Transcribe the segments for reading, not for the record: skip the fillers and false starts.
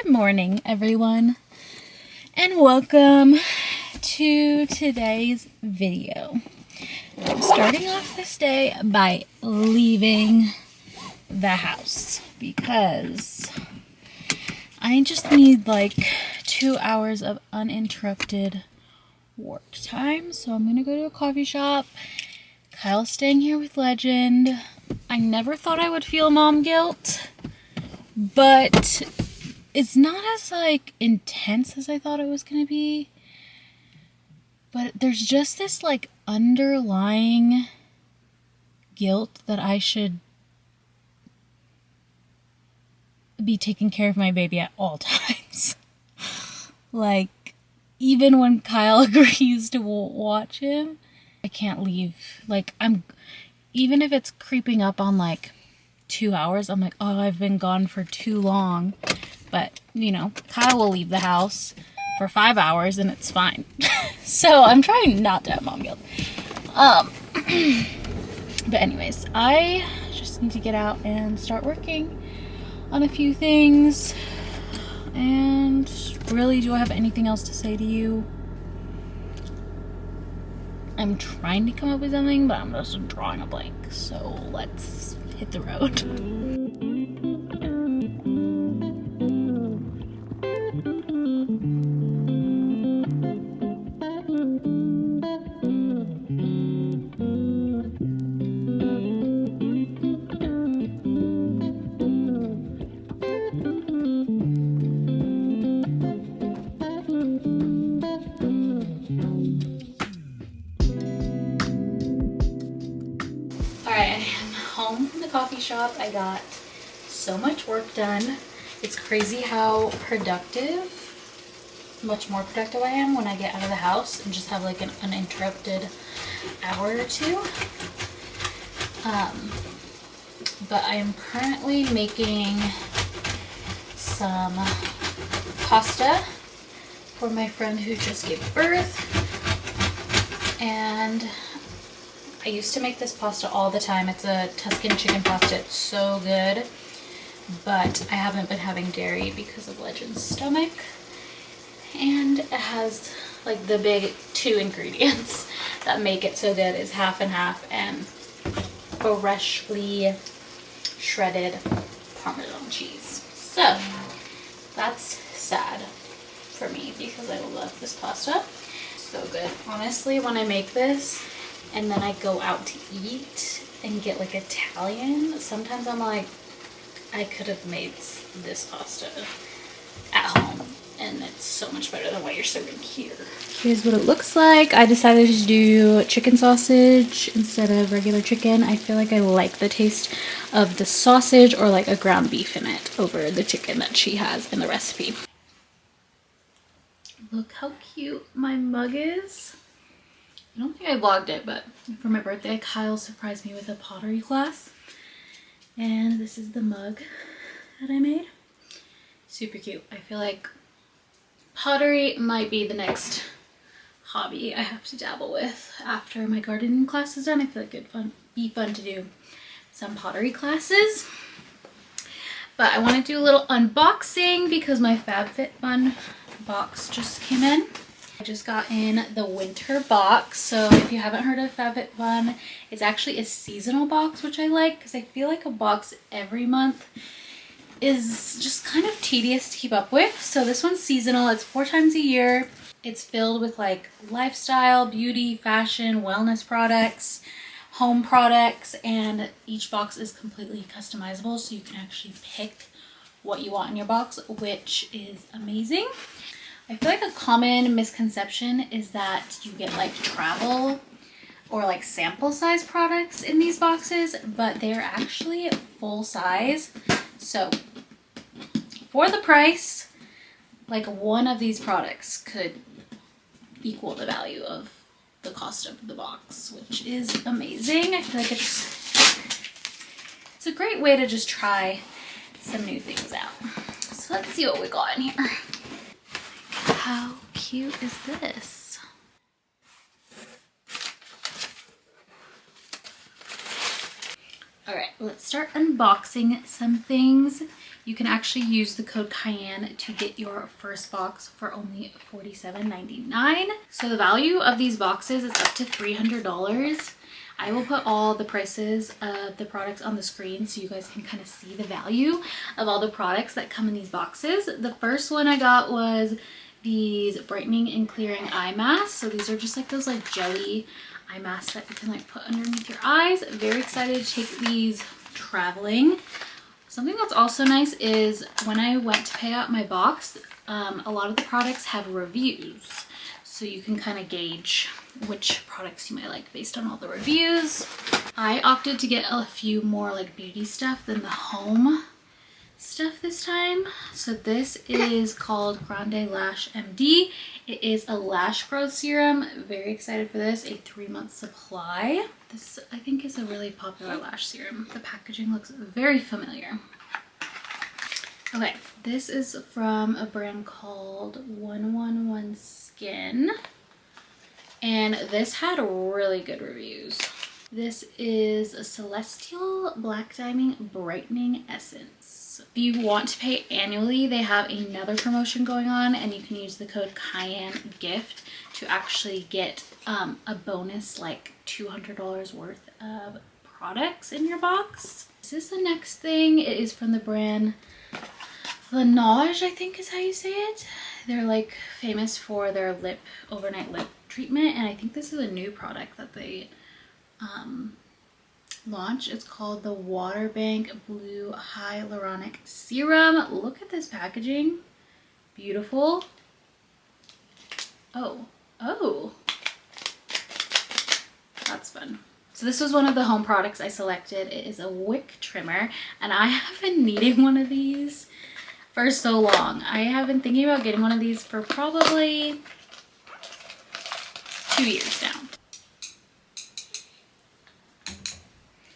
Good morning, everyone, and welcome to today's video. I'm starting off this day by leaving the house because I just need like 2 hours of uninterrupted work time. So I'm gonna go to a coffee shop. Kyle's staying here with Legend. I never thought I would feel mom guilt, but it's not as like intense as I thought it was gonna be. But there's just this like underlying guilt that I should be taking care of my baby at all times. Like, even when Kyle agrees to watch him, I can't leave. Like, even if it's creeping up on like 2 hours, I'm like, oh, I've been gone for too long. But, you know, Kyle will leave the house for 5 hours and it's fine. So I'm trying not to have mom guilt. But anyways, I just need to get out and start working on a few things. And really, do I have anything else to say to you? I'm trying to come up with something, but I'm just drawing a blank. So let's hit the road. Alright, I am home from the coffee shop. I got so much work done. It's crazy how much more productive I am when I get out of the house and just have like an uninterrupted hour or two. But I am currently making some pasta for my friend who just gave birth. And I used to make this pasta all the time. It's a Tuscan chicken pasta. It's so good. But I haven't been having dairy because of Legend's stomach. And it has like the big 2 ingredients that make it so good is half and half and freshly shredded Parmesan cheese. So that's sad for me because I love this pasta. So good. Honestly, when I make this and then I go out to eat and get like Italian, sometimes I'm like, I could have made this pasta at home and it's so much better than what you're serving here. Here's what it looks like. I decided to do chicken sausage instead of regular chicken. I feel like I like the taste of the sausage or like a ground beef in it over the chicken that she has in the recipe. Look how cute my mug is. I don't think I vlogged it, but for my birthday, Kyle surprised me with a pottery class. And this is the mug that I made. Super cute. I feel like pottery might be the next hobby I have to dabble with after my gardening class is done. I feel like it'd be fun to do some pottery classes. But I want to do a little unboxing because my FabFitFun box just came in. I just got in the winter box. So if you haven't heard of FabFitFun, it's actually a seasonal box, which I like because I feel like a box every month is just kind of tedious to keep up with. So this one's seasonal. It's 4 times a year. It's filled with like lifestyle, beauty, fashion, wellness products, home products, and each box is completely customizable, so you can actually pick what you want in your box, which is amazing. I feel like a common misconception is that you get like travel or like sample size products in these boxes, but they're actually full size. So for the price, like one of these products could equal the value of the cost of the box, which is amazing. I feel like it's a great way to just try some new things out. So let's see what we got in here. How cute is this? Alright, let's start unboxing some things. you can actually use the code Kian to get your first box for only $47.99. So the value of these boxes is up to $300. I will put all the prices of the products on the screen so you guys can kind of see the value of all the products that come in these boxes. The first one I got was these brightening and clearing eye masks. So these are just like those like jelly eye masks that you can like put underneath your eyes. Very excited to take these traveling. Something that's also nice is when I went to pay out my box, a lot of the products have reviews. So you can kind of gauge which products you might like based on all the reviews. I opted to get a few more like beauty stuff than the home stuff this time. So this is called Grande Lash MD. It is a lash growth serum. Very excited for this. A 3-month supply. This I think is a really popular lash serum. The packaging looks very familiar. Okay, this is from a brand called 111 Skin, and this had really good reviews. This is a Celestial Black Diamond Brightening Essence. If you want to pay annually, they have another promotion going on, and you can use the code Kian Gift to actually get a bonus like $200 worth of products in your box. This is the next thing. It is from the brand Laneige, I think is how you say it. They're like famous for their overnight lip treatment, and I think this is a new product that they launched. It's called the Water Bank Blue Hyaluronic Serum. Look at this packaging. Beautiful. Oh, that's fun. So this was one of the home products I selected. It is a wick trimmer, and I have been needing one of these for so long. I have been thinking about getting one of these for probably 2 years now.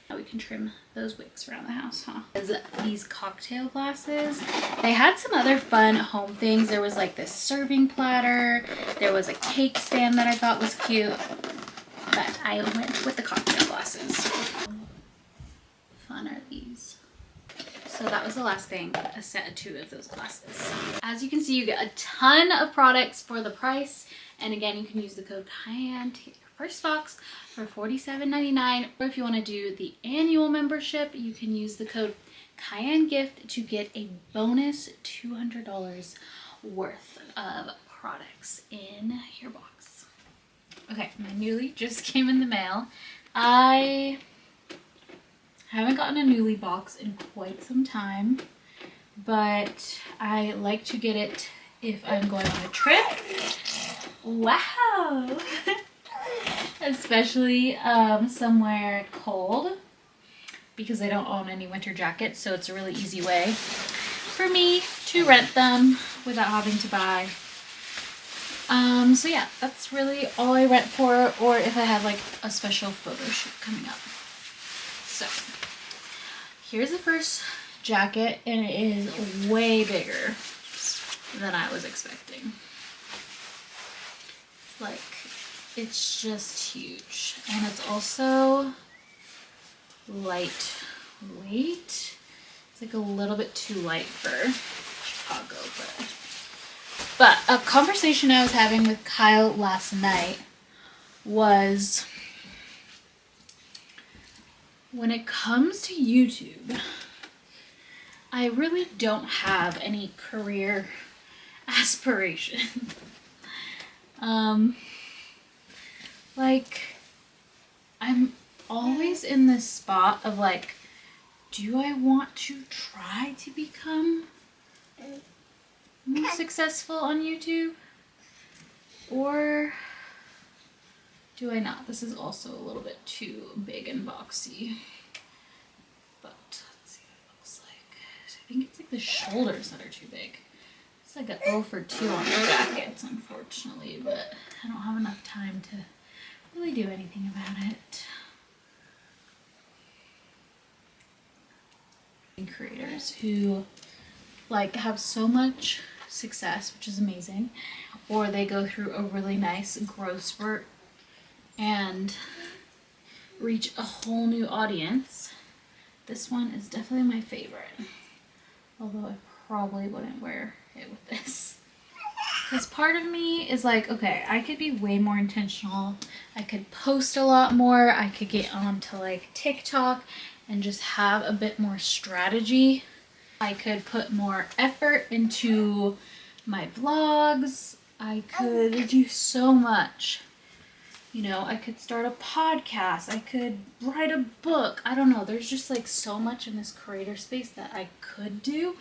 Now we can trim those wicks around the house, huh? These cocktail glasses. They had some other fun home things. There was like this serving platter. There was a cake stand that I thought was cute. But I went with the cocktail glasses. Fun are these? So that was the last thing, a set of 2 of those glasses. As you can see, you get a ton of products for the price. And again, you can use the code Kian to get your first box for $47.99. Or if you want to do the annual membership, you can use the code Kian Gift to get a bonus $200 worth of products in your box. Okay, my Newly just came in the mail. I haven't gotten a Newly box in quite some time, but I like to get it if I'm going on a trip. Wow! Especially somewhere cold, because they don't own any winter jackets, so it's a really easy way for me to rent them without having to buy. So yeah, that's really all I rent for, or if I have like a special photo shoot coming up. So here's the first jacket, and it is way bigger than I was expecting. Like, it's just huge, and it's also lightweight. It's like a little bit too light for Chicago, but a conversation I was having with Kyle last night was, when it comes to YouTube, I really don't have any career aspiration. Like, I'm always in this spot of like, do I want to try to become more successful on YouTube, or do I not? This is also a little bit too big and boxy, but let's see what it looks like. I think it's like the shoulders that are too big. It's like an 0 for 2 on the jackets, unfortunately, but I don't have enough time to really do anything about it. Creators who like have so much success, which is amazing, or they go through a really nice growth spurt and reach a whole new audience. This one is definitely my favorite. although I probably wouldn't wear it with this. Because part of me is like, okay, I could be way more intentional. I could post a lot more. I could get onto like TikTok and just have a bit more strategy. I could put more effort into my vlogs. I could do so much. You know, I could start a podcast. I could write a book. I don't know. There's just like so much in this creator space that I could do.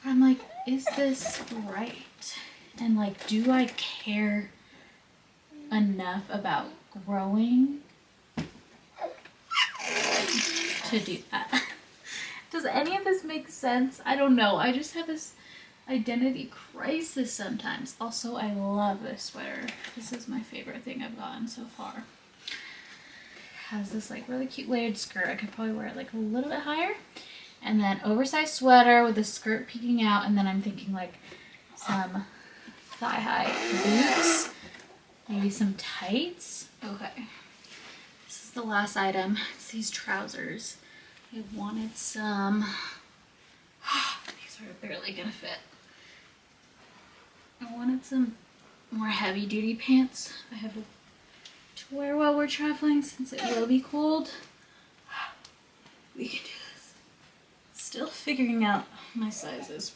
But I'm like, is this right? And like, do I care enough about growing to do that? Does any of this make sense? I don't know. I just have this identity crisis sometimes. Also, I love this sweater. This is my favorite thing I've gotten so far. Has this like really cute layered skirt. I could probably wear it like a little bit higher. And then oversized sweater with the skirt peeking out. And then I'm thinking like some thigh-high boots. Maybe some tights. Okay. This is the last item. It's these trousers. I wanted some. These are barely gonna fit. I wanted some more heavy duty pants. I have to wear while we're traveling since it will be cold. We can do this. Still figuring out my sizes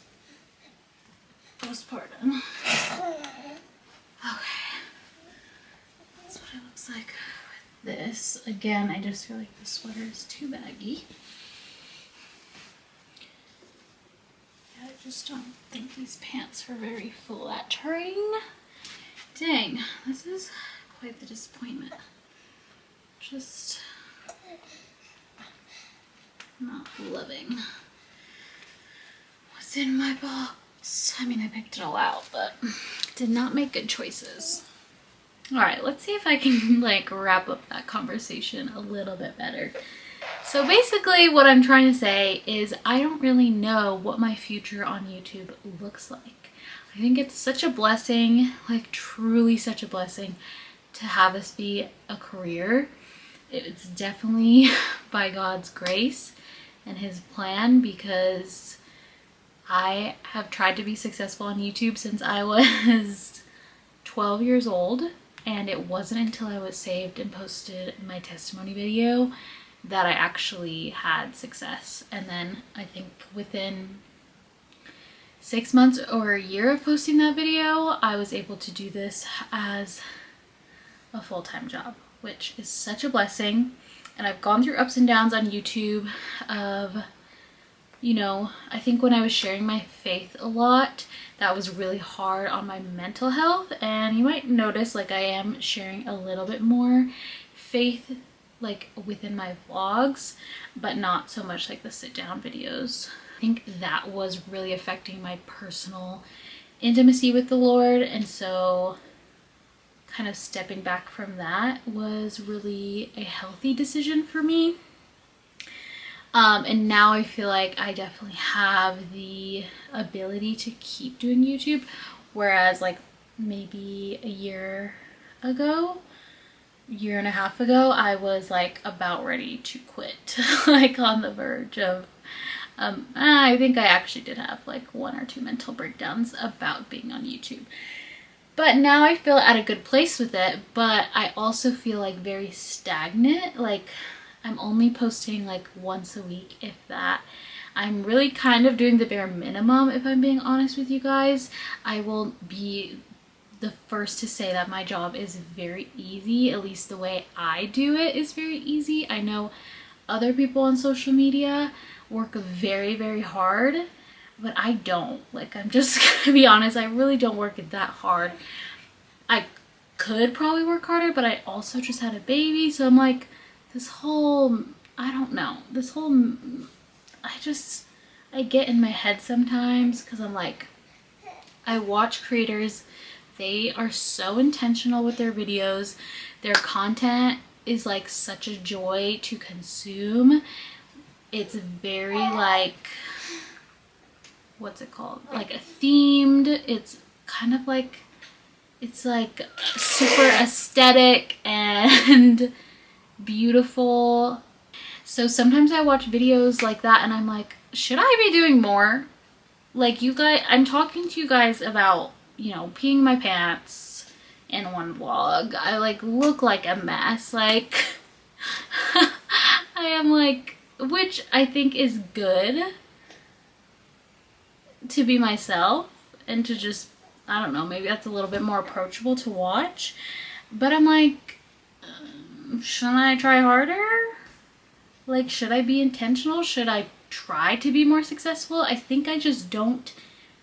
postpartum. Okay. That's what it looks like with this. Again, I just feel like the sweater is too baggy. I just don't think these pants are very flattering. Dang, this is quite the disappointment. Just not loving what's in my box. I mean, I picked it all out, but did not make good choices. All right, let's see if I can like wrap up that conversation a little bit better. So basically what I'm trying to say is I don't really know what my future on YouTube looks like. I think it's such a blessing, like truly such a blessing to have this be a career. It's definitely by God's grace and his plan, because I have tried to be successful on YouTube since I was 12 years old, and it wasn't until I was saved and posted my testimony video that I actually had success. And then I think within 6 months or a year of posting that video, I was able to do this as a full-time job, which is such a blessing. And I've gone through ups and downs on YouTube of, you know, I think when I was sharing my faith a lot, that was really hard on my mental health. And you might notice like I am sharing a little bit more faith like within my vlogs, but not so much like the sit down videos. I think that was really affecting my personal intimacy with the Lord, and so kind of stepping back from that was really a healthy decision for me. And now I feel like I definitely have the ability to keep doing YouTube, whereas like maybe a year and a half ago, I was like about ready to quit, like on the verge of, I think I actually did have like 1 or 2 mental breakdowns about being on YouTube. But now I feel at a good place with it, but I also feel like very stagnant. Like I'm only posting like once a week, if that. I'm really kind of doing the bare minimum, if I'm being honest with you guys. I will be the first to say that my job is very easy. At least the way I do it is very easy. I know other people on social media work very, very hard, but I don't. Like, I'm just gonna be honest, I really don't work it that hard. I could probably work harder, but I also just had a baby, so I'm like, this whole, I don't know, this whole, I get in my head sometimes, because I'm like, I watch creators, they are so intentional with their videos. Their content is like such a joy to consume. It's very like, what's it called? Like a themed, it's kind of like, it's like super aesthetic and beautiful. So sometimes I watch videos like that and I'm like, should I be doing more? like, you guys, I'm talking to you guys about, you know, peeing my pants in one vlog. I like look like a mess. Like, I am like, which I think is good to be myself and to just, I don't know, maybe that's a little bit more approachable to watch. But I'm like, shouldn't I try harder? Like, should I be intentional? Should I try to be more successful? I think I just don't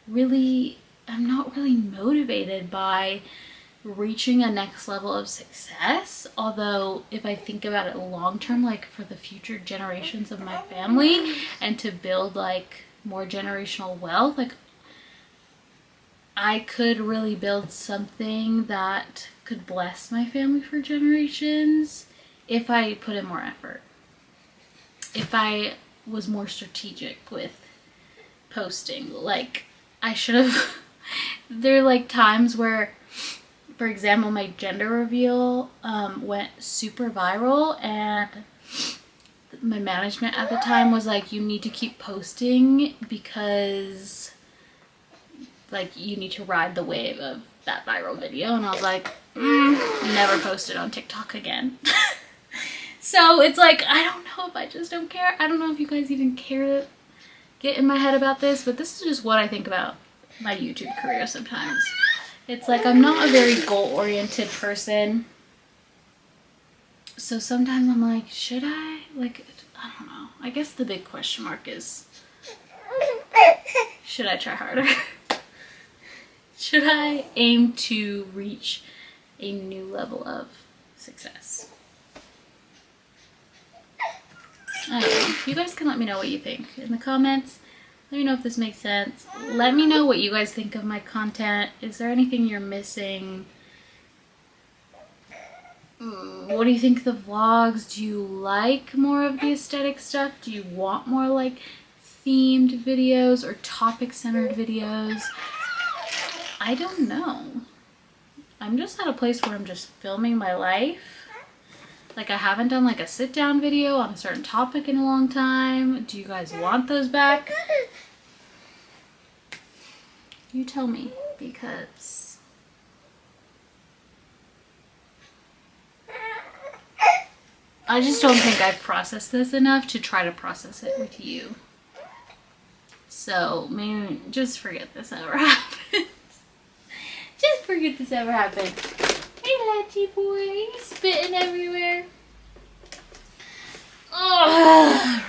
really, I'm not really motivated by reaching a next level of success. Although if I think about it long term, like for the future generations of my family and to build like more generational wealth, like I could really build something that could bless my family for generations if I put in more effort. If I was more strategic with posting. Like, I should have there are like times where, for example, my gender reveal went super viral, and my management at the time was like, you need to keep posting because like you need to ride the wave of that viral video. And I was like, never posted on TikTok again. So it's like, I don't know if I just don't care. I don't know if you guys even care to get in my head about this, but this is just what I think about my YouTube career sometimes. It's like, I'm not a very goal-oriented person. So sometimes I'm like, should I? Like, I don't know. I guess the big question mark is, should I try harder? Should I aim to reach a new level of success? I don't know. You guys can let me know what you think in the comments. Let me know if this makes sense. Let me know what you guys think of my content. Is there anything you're missing? What do you think of the vlogs? Do you like more of the aesthetic stuff? Do you want more like themed videos or topic-centered videos? I don't know. I'm just at a place where I'm just filming my life. Like, I haven't done like a sit-down video on a certain topic in a long time. Do you guys want those back? You tell me, because I just don't think I've processed this enough to try to process it with you. So maybe just forget this ever happened. Just forget this ever happened. Hey, Latchy boy, he's spitting everywhere. Oh,